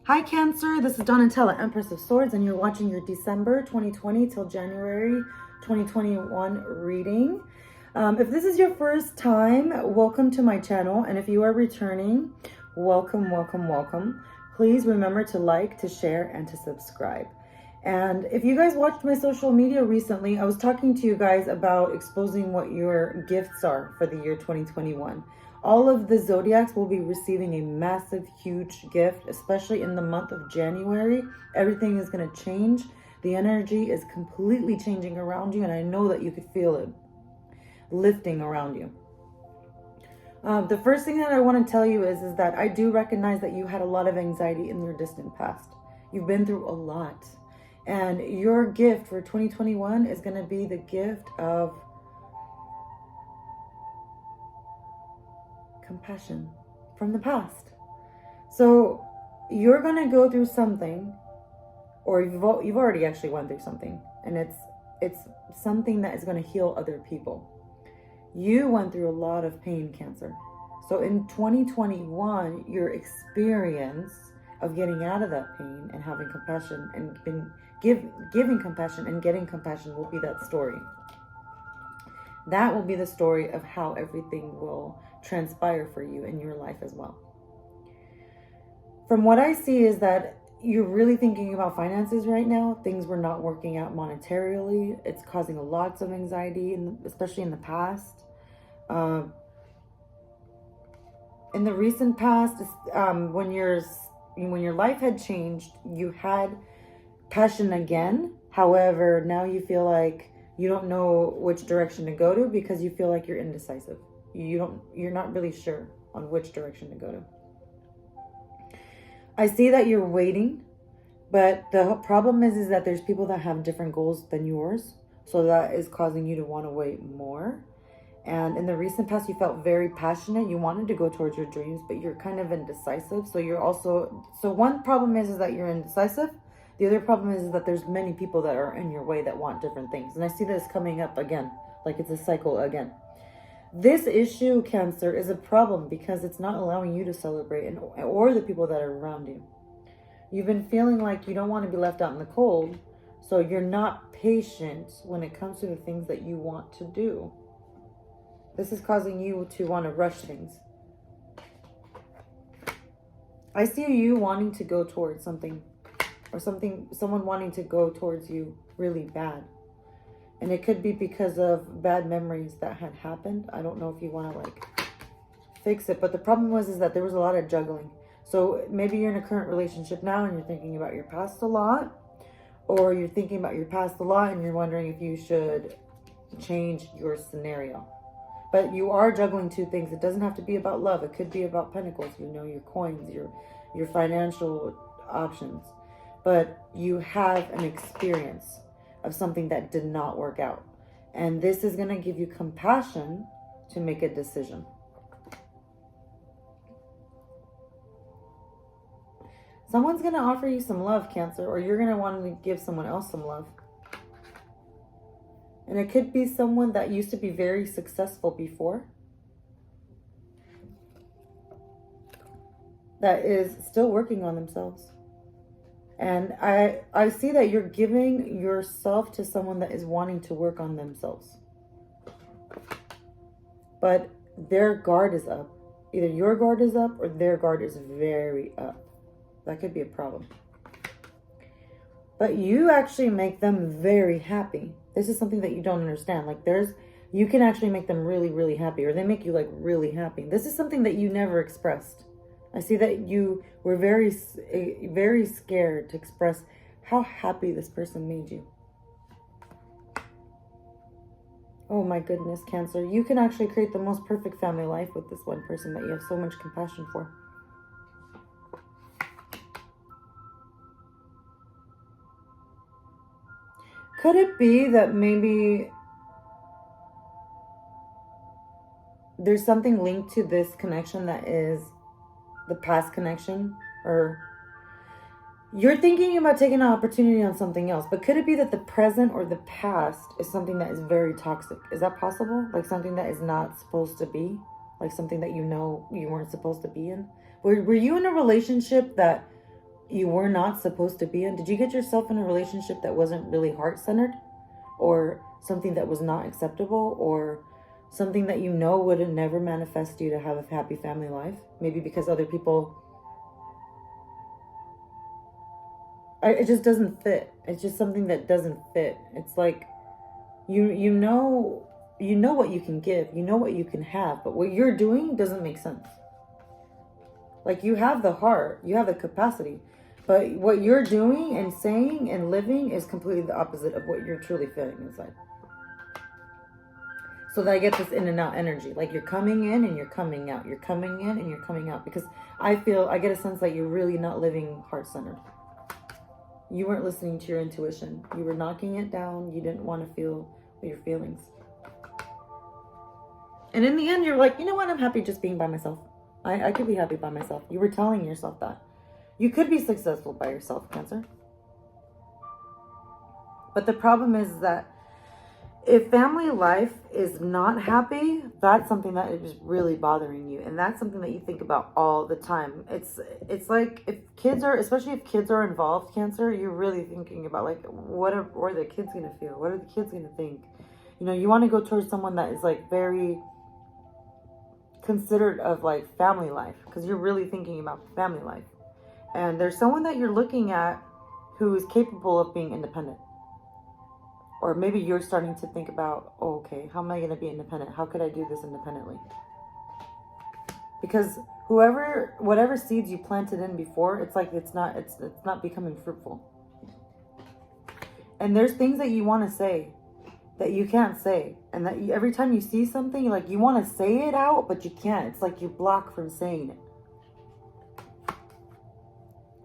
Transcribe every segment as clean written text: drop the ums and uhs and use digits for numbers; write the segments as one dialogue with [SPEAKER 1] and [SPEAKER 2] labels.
[SPEAKER 1] Hi Cancer, this is Donatella, Empress of Swords, and you're watching your December 2020 till January 2021 reading. If this is your first time, welcome to my channel, and if you are returning, welcome, welcome, welcome. Please remember to like, to share, and to subscribe. And if you guys watched my social media recently, I was talking to you guys about exposing what your gifts are for the year 2021. All of the zodiacs will be receiving a massive, huge gift, especially in the month of January. Everything is going to change. The energy is completely changing around you, and I know that you could feel it lifting around you. The first thing that I want to tell you is that I do recognize that you had a lot of anxiety in your distant past. You've been through a lot. And your gift for 2021 is going to be the gift of compassion from the past. So you're going to go through something, or you've already actually went through something, and it's something that is going to heal other people. You went through a lot of pain, Cancer. So in 2021, your experience of getting out of that pain and having compassion and giving compassion and getting compassion will be that story. That will be the story of how everything will transpire for you in your life as well. From what I see is that you're really thinking about finances right now. Things were not working out monetarily. It's causing lots of anxiety, especially in the past. In the recent past, when your life had changed, you had passion again. However, now you feel like you don't know which direction to go to because you feel like you're indecisive. You're not really sure on which direction to go to. I see that you're waiting, but the problem is that there's people that have different goals than yours. So that is causing you to want to wait more. And in the recent past, you felt very passionate. You wanted to go towards your dreams, but you're kind of indecisive. So one problem is that you're indecisive. The other problem is that there's many people that are in your way that want different things. And I see this coming up again, like it's a cycle again. This issue, Cancer, is a problem because it's not allowing you to celebrate or the people that are around you. You've been feeling like you don't want to be left out in the cold, so you're not patient when it comes to the things that you want to do. This is causing you to want to rush things. I see you wanting to go towards something, or someone wanting to go towards you really bad. And it could be because of bad memories that had happened. I don't know if you want to fix it, but the problem is that there was a lot of juggling. So maybe you're in a current relationship now and you're thinking about your past a lot, or you're thinking about your past a lot and you're wondering if you should change your scenario. But you are juggling two things. It doesn't have to be about love. It could be about pentacles, your coins, your financial options. But you have an experience of something that did not work out. And this is going to give you compassion to make a decision. Someone's going to offer you some love, Cancer, or you're going to want to give someone else some love. And it could be someone that used to be very successful before, that is still working on themselves. And I see that you're giving yourself to someone that is wanting to work on themselves. But their guard is up. Either your guard is up or their guard is very up. That could be a problem. But you actually make them very happy. This is something that you don't understand. You can actually make them really, really happy, or they make you really happy. This is something that you never expressed. I see that you were very, very scared to express how happy this person made you. Oh my goodness, Cancer. You can actually create the most perfect family life with this one person that you have so much compassion for. Could it be that maybe there's something linked to this connection that is the past connection? Or you're thinking about taking an opportunity on something else, but could it be that the present or the past is something that is very toxic? Is that possible? Like something that is not supposed to be? Like something that you know you weren't supposed to be in? Were you in a relationship that you were not supposed to be in? Did you get yourself in a relationship that wasn't really heart-centered, or something that was not acceptable, or something that you know would never manifest you to have a happy family life? Maybe because other people, it just doesn't fit. It's just something that doesn't fit. It's like you know what you can give, you know what you can have, but what you're doing doesn't make sense. Like, you have the heart, you have the capacity, but what you're doing and saying and living is completely the opposite of what you're truly feeling inside. So that I get this in and out energy. Like, you're coming in and you're coming out. You're coming in and you're coming out. Because I get a sense that you're really not living heart-centered. You weren't listening to your intuition. You were knocking it down. You didn't want to feel your feelings. And in the end, you're like, you know what? I'm happy just being by myself. I could be happy by myself. You were telling yourself that. You could be successful by yourself, Cancer. But the problem is that if family life is not happy, that's something that is really bothering you. And that's something that you think about all the time. It's like, especially if kids are involved, Cancer, you're really thinking about, like, what are the kids going to feel? What are the kids going to think? You know, you want to go towards someone that is, like, very considerate of, like, family life, because you're really thinking about family life. And there's someone that you're looking at who is capable of being independent. Or maybe you're starting to think about, oh, okay, how am I going to be independent? How could I do this independently? Because whatever seeds you planted in before, it's like it's not becoming fruitful. And there's things that you want to say that you can't say, and that every time you see something, like, you want to say it out, but you can't. It's like you block from saying it.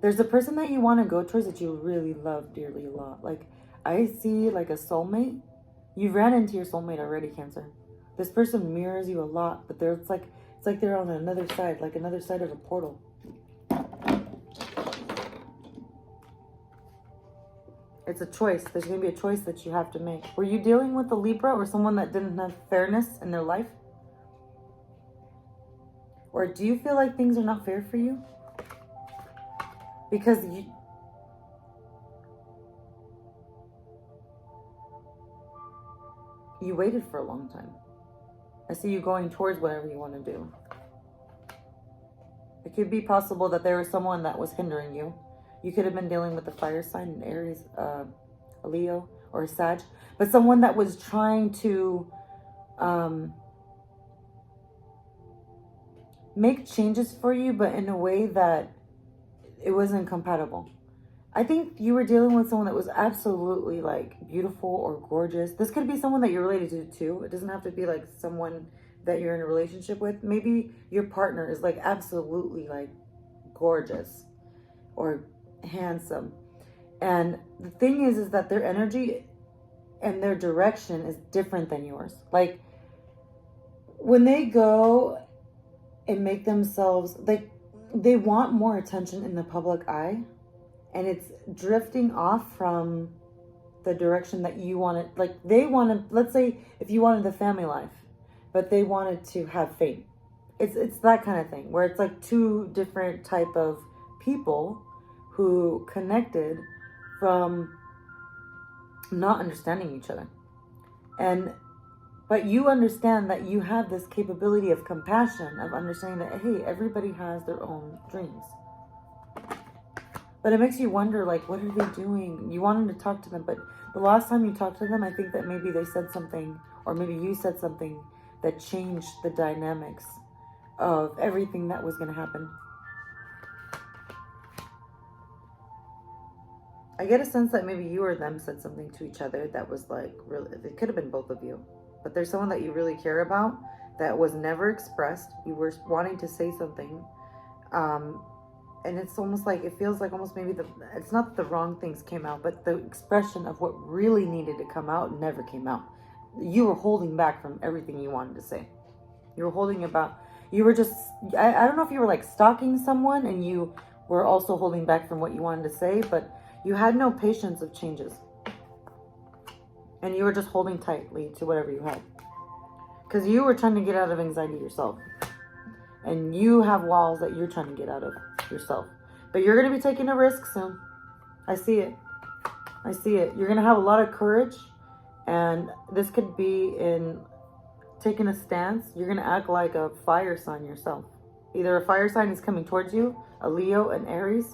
[SPEAKER 1] There's a person that you want to go towards that you really love dearly a lot. Like, I see, like, a soulmate. You ran into your soulmate already, Cancer. This person mirrors you a lot, but it's like they're on another side, like another side of a portal. It's a choice. There's going to be a choice that you have to make. Were you dealing with a Libra or someone that didn't have fairness in their life? Or do you feel like things are not fair for you? Because you waited for a long time. I see you going towards whatever you want to do. It could be possible that there was someone that was hindering you. You could have been dealing with a fire sign, an Aries, a Leo, or a Sag. But someone that was trying to make changes for you, but in a way that it wasn't compatible. I think you were dealing with someone that was absolutely, like, beautiful or gorgeous. This could be someone that you're related to too. It doesn't have to be, like, someone that you're in a relationship with. Maybe your partner is, like, absolutely, like, gorgeous or handsome. And the thing is that their energy and their direction is different than yours. Like, when they go and make themselves, like, they want more attention in the public eye, and it's drifting off from the direction that you wanted. Like, they wanted, let's say if you wanted the family life, but they wanted to have fame. It's that kind of thing where it's like two different type of people who connected from not understanding each other. But you understand that you have this capability of compassion, of understanding that, hey, everybody has their own dreams. But it makes you wonder, like, what are they doing? You wanted to talk to them, but the last time you talked to them, I think that maybe they said something, or maybe you said something that changed the dynamics of everything that was going to happen. I get a sense that maybe you or them said something to each other that was, like, really, it could have been both of you. But there's someone that you really care about that was never expressed. You were wanting to say something. And it's almost like, it feels like almost maybe it's not the wrong things came out, but the expression of what really needed to come out never came out. You were holding back from everything you wanted to say. You were just, I don't know if you were, like, stalking someone and you were also holding back from what you wanted to say, but you had no patience of changes. And you were just holding tightly to whatever you had. Because you were trying to get out of anxiety yourself. And you have walls that you're trying to get out of yourself. But you're going to be taking a risk soon. I see it. I see it. You're going to have a lot of courage. And this could be in taking a stance. You're going to act like a fire sign yourself. Either a fire sign is coming towards you, a Leo, an Aries,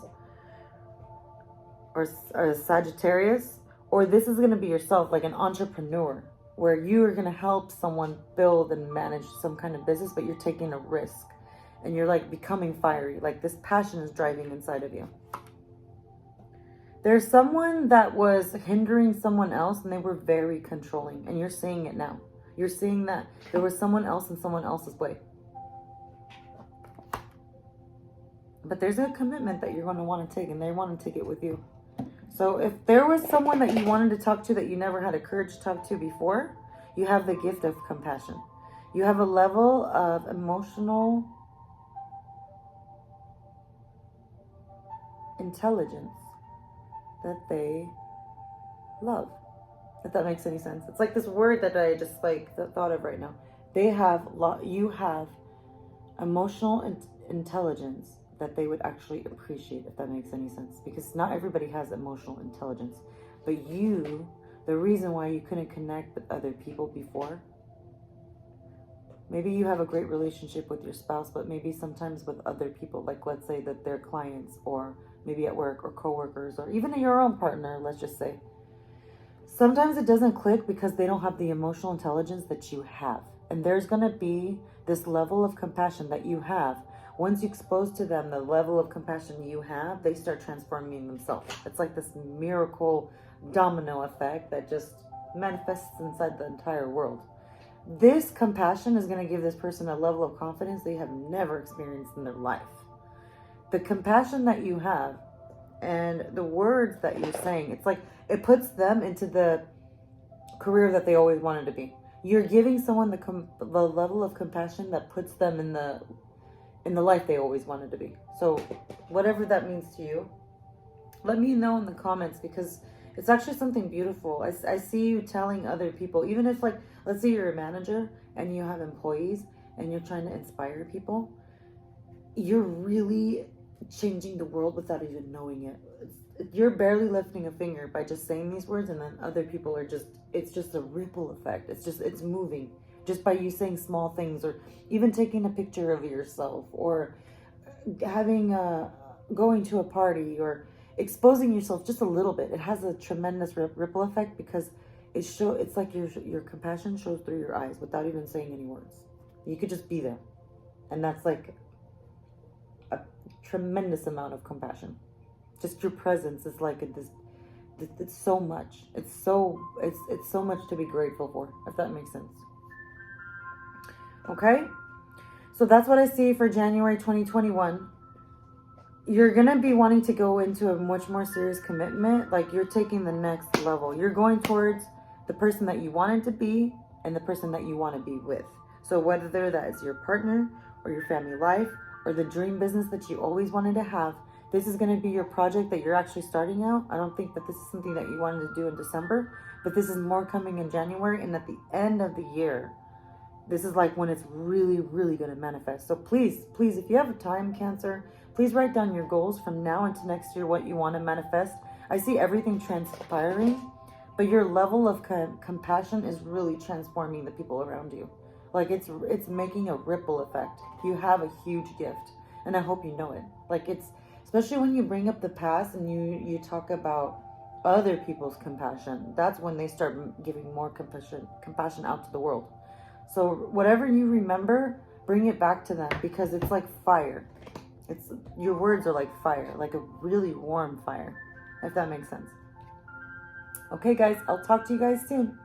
[SPEAKER 1] or a Sagittarius. Or this is going to be yourself, like an entrepreneur, where you are going to help someone build and manage some kind of business, but you're taking a risk. And you're like becoming fiery. Like this passion is driving inside of you. There's someone that was hindering someone else and they were very controlling. And you're seeing it now. You're seeing that there was someone else in someone else's way. But there's a commitment that you're going to want to take, and they want to take it with you. So if there was someone that you wanted to talk to that you never had a courage to talk to before, you have the gift of compassion. You have a level of emotional intelligence that they love. If that makes any sense. It's like this word that I just like thought of right now. You have emotional intelligence that they would actually appreciate, if that makes any sense. Because not everybody has emotional intelligence. But you, the reason why you couldn't connect with other people before, maybe you have a great relationship with your spouse, but maybe sometimes with other people, like let's say that they're clients, or maybe at work, or coworkers, or even your own partner, let's just say. Sometimes it doesn't click because they don't have the emotional intelligence that you have. And there's going to be this level of compassion that you have. Once you expose to them the level of compassion you have, they start transforming themselves. It's like this miracle domino effect that just manifests inside the entire world. This compassion is going to give this person a level of confidence they have never experienced in their life. The compassion that you have and the words that you're saying, it's like it puts them into the career that they always wanted to be. You're giving someone the level of compassion that puts them in the life they always wanted to be. So whatever that means to you, let me know in the comments, because it's actually something beautiful. I see you telling other people, even if like, let's say you're a manager and you have employees and you're trying to inspire people, you're really changing the world without even knowing it. You're barely lifting a finger by just saying these words, and then other people are it's just a ripple effect. It's moving just by you saying small things, or even taking a picture of yourself, or having going to a party, or exposing yourself just a little bit. It has a tremendous ripple effect, because it's like your compassion shows through your eyes without even saying any words. You could just be there, and that's like a tremendous amount of compassion. Just your presence is like it's so much. It's so much to be grateful for, if that makes sense. Okay? So that's what I see for January 2021. You're going to be wanting to go into a much more serious commitment. Like you're taking the next level. You're going towards the person that you wanted to be and the person that you want to be with. So whether that is your partner or your family life or the dream business that you always wanted to have, this is going to be your project that you're actually starting out. I don't think that this is something that you wanted to do in December, but this is more coming in January, and at the end of the year, this is like when it's really, really going to manifest. So please, if you have a time, Cancer, please write down your goals from now into next year, what you want to manifest. I see everything transpiring, but your level of compassion is really transforming the people around you. Like it's making a ripple effect. You have a huge gift, and I hope you know it. Like especially when you bring up the past and you talk about other people's compassion, that's when they start giving more compassion out to the world. So whatever you remember, bring it back to them, because it's like fire. Your words are like fire, like a really warm fire, if that makes sense. Okay, guys, I'll talk to you guys soon.